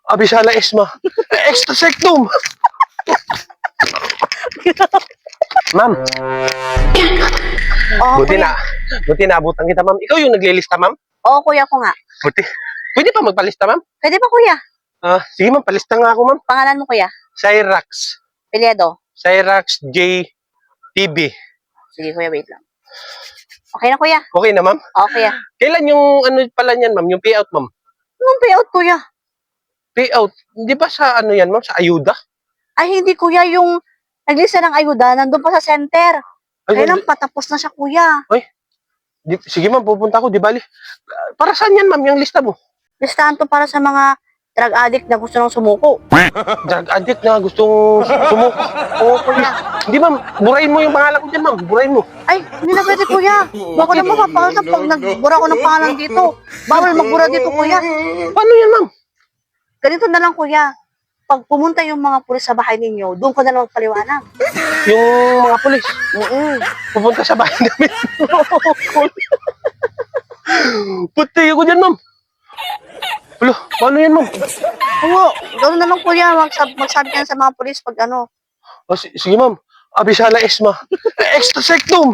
Abisala Esma. Extra sectum. Ma'am, Oo, buti kuya. na. Buti naabutan kita, ma'am. Ikaw yung naglilista, ma'am? Oo, kuya ko nga. Buti. Pwede pa magpalista, ma'am? Pwede ba, kuya? Sige, ma'am. Palista nga ako, ma'am. Pangalan mo, kuya? Cyrax. Pilyedo. Cyrax J. TB. Sige, kuya, wait lang. Okay na, kuya? Okay na, ma'am? Oo, kuya. Kailan yung ano pala niyan, ma'am? Yung payout, ma'am? Anong payout, kuya? Payout? Di ba sa ano yan, ma'am? Sa ayuda? Ay, hindi, kuya. Yung naglista ng ayuda, nandun pa sa center. Ay, Kailan patapos na siya, kuya? sige, ma'am. Pupunta ako. Di bali. Para saan yan, ma'am? Yung lista mo? Listahan to para sa mga drug addict na gusto nang sumuko. Drug addict na gustong sumuko. Oo, kuya. Hindi, ma'am. Burahin mo yung pangalan ko dyan, ma'am. Burahin mo. Ay, hindi na pwede, kuya. Baka naman mapakita pag nagbura ko ng pangalan dito. Bawal magbura dito, kuya. Paano yan, ma'am? Ganito na lang, kuya. Pag pumunta yung mga pulis sa bahay ninyo, doon ko na lang magpaliwanag. Yung mga pulis. Pupunta sa bahay namin. Puti ako dyan, ma'am. Wala, paano yan, ma'am? Oo, ganoon na lang, kuya. Magsabi ka na sa mga pulis pag ano. Sige, ma'am. Abisala Esma. Extra sectum.